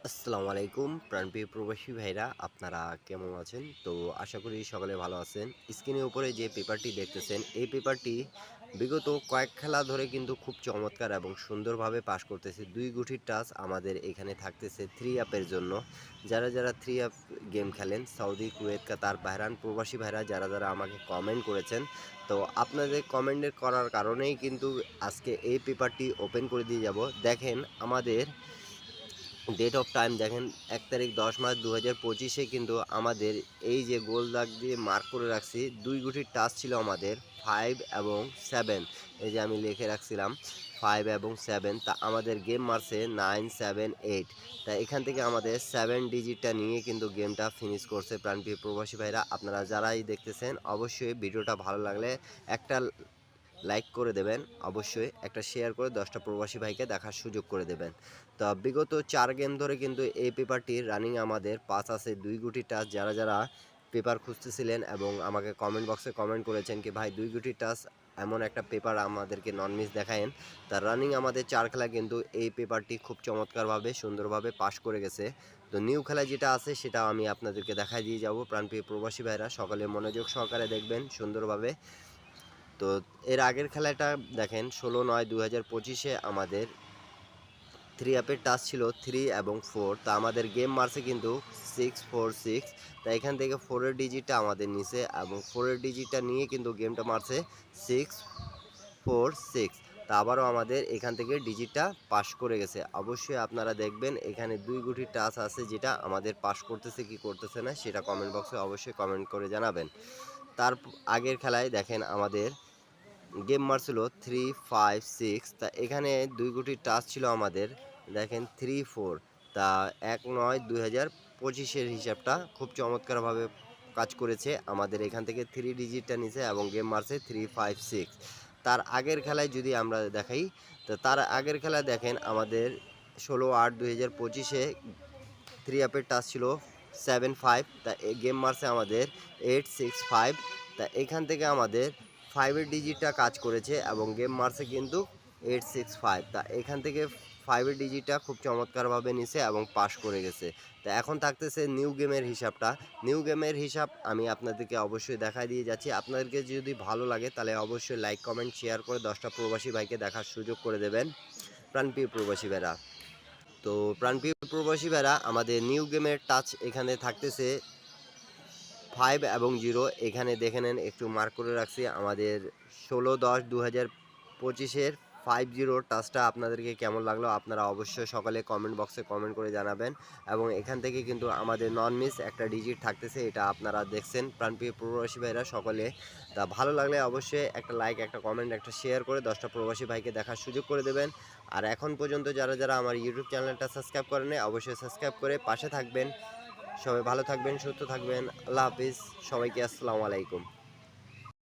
আসসালামু আলাইকুম প্রাণপ্রিয় প্রবাসী ভাইরা, আপনারা কেমন আছেন? তো আশা করি সকলে ভালো আছেন। স্ক্রিনের উপরে যে পেপারটি দেখতেছেন, এই পেপারটি বিগত কয়েক খেলা ধরে কিন্তু খুব চমৎকার এবং সুন্দরভাবে পাস করতেছে। ২ গুটির টাচ আমাদের এখানে থাকতেছে 3 আপের জন্য। যারা 3 আপ গেম খেলেন, সৌদি, কুয়েত, কাতার, বাহরাইন প্রবাসী ভাইরা যারা আমাকে কমেন্ট করেছেন, তো আপনাদের কমেন্টের করার কারণেই কিন্তু আজকে এই পেপারটি ওপেন করে দিয়ে যাব। দেখেন আমাদের ডেট অফ টাইম দেখেন ১ তারিখ ১০ মাস ২০২৫-এ কিন্তু আমাদের এই যে গোল দাগ দিয়ে মার্ক করে রাখছি, ২ গুটির টাচ ছিল আমাদের 5 এবং 7। এই যে আমি লিখে রাখছিলাম 5 এবং 7, তা আমাদের গেম মারছে 9, 7, 8। তা এখান থেকে আমাদের 7 ডিজিটটা নিয়ে কিন্তু গেমটা ফিনিশ করছে। প্রাণপ্রিয় প্রবাসী ভাইরা, আপনারা যারাই দেখতেছেন অবশ্যই ভিডিওটা ভালো লাগলে একটা লাইক করে দেবেন, অবশ্যই একটা শেয়ার করে 10টা প্রবাসী ভাইকে দেখার সুযোগ করে দেবেন। তো বিগত 4 গেম ধরে কিন্তু এই পেপারটির রানিং আমাদের 5 আছে 2 গুটি টাচ। যারা পেপার খুঁজতেছিলেন এবং আমাকে কমেন্ট বক্সে কমেন্ট করেছেন কি ভাই 2 গুটি টাচ এমন একটা পেপার আমাদেরকে নন মিস দেখায়েন। তার রানিং আমাদের 4 খেলা কিন্তু এই পেপারটি খুব চমৎকারভাবে সুন্দরভাবে পাস করে গেছে। তো নিউ খেলা যেটা আছে সেটা আমি আপনাদেরকে দেখাই দিয়ে যাব। প্রাণপ্রিয় প্রবাসী ভাইরা সকলে মনোযোগ সহকারে দেখবেন সুন্দরভাবে। তো এর আগের খেলাটা দেখেন ১৬/৯/২০২৫-এ আমাদের 3 আপের টাচ ছিল 3 এবং 4। তা আমাদের গেম মারছে কিন্তু 6, 4, 6। তা এখান থেকে 4 এর ডিজিটটা আমাদের নিছে এবং 4 এর ডিজিটটা নিয়ে কিন্তু গেমটা মারছে 6, 4, 6। তা আবারও আমাদের এখান থেকে ডিজিটটা পাস করে গেছে। অবশ্যই আপনারা দেখবেন এখানে 2 গুটির টাচ আছে, যেটা আমাদের পাস করতেছে কি করতেছে না সেটা কমেন্ট বক্সে অবশ্যই কমেন্ট করে জানাবেন। তার আগের খেলায় দেখেন আমাদের গেম মারছিল 3, 5, 6। তা এখানে 2 গুটির টাচ ছিল আমাদের দেখেন 3, 4। তা ১/৯/২০২৫-এর হিসাবটা খুব চমৎকারভাবে কাজ করেছে। আমাদের এখান থেকে 3 ডিজিটটা নিছে এবং গেম মারছে 3, 5, 6। তার আগের খেলায় যদি আমরা দেখাই, তো তার আগের খেলায় দেখেন আমাদের ১৬/৮/২০২৫-এ 3 আপের টাচ ছিল 7, 5। তা গেম মারছে আমাদের 8, 6, 5। তা এখান থেকে আমাদের 5 এর ডিজিটটা কাজ করেছে এবং গেম মারছে কিন্তু 8, 6, 5। তা এখান থেকে 5 এর ডিজিটটা খুব চমৎকারভাবে নিছে এবং পাস করে গেছে। তা এখন থাকতেছে নিউ গেমের হিসাবটা। নিউ গেমের হিসাব আমি আপনাদেরকে অবশ্যই দেখায় দিয়ে যাচ্ছি। আপনাদেরকে যদি ভালো লাগে তাহলে অবশ্যই লাইক, কমেন্ট, শেয়ার করে 10টা প্রবাসী ভাইকে দেখার সুযোগ করে দেবেন। প্রাণপ্রিয় প্রবাসী ভাইরা, তো প্রাণপ্রিয় প্রবাসী ভাইরা, আমাদের নিউ গেমের টাচ এখানে থাকতেছে 5 এবং 0। এখানে দেখে নেন, একটু মার্ক করে রাখছি আমাদের ১৬/১০/২০২৫-এর 5-0 টাচটা আপনাদেরকে কেমন লাগলো আপনারা অবশ্যই সকালে কমেন্ট বক্সে কমেন্ট করে জানাবেন। এবং এখান থেকে কিন্তু আমাদের নন মিস একটা ডিজিট থাকতেছে, এটা আপনারা দেখছেন প্রাণপ্রিয় প্রবাসী ভাইরা সকলে। তা ভালো লাগলে অবশ্যই একটা লাইক, একটা কমেন্ট, একটা শেয়ার করে 10টা প্রবাসী ভাইকে দেখার সুযোগ করে দেবেন। আর এখন পর্যন্ত যারা আমার ইউটিউব চ্যানেলটা সাবস্ক্রাইব করেন নাই, অবশ্যই সাবস্ক্রাইব করে পাশে থাকবেন। সবাই ভালো থাকবেন, সুস্থ থাকবেন। আল্লাহ হাফিজ। সবাইকে আসসালামু আলাইকুম।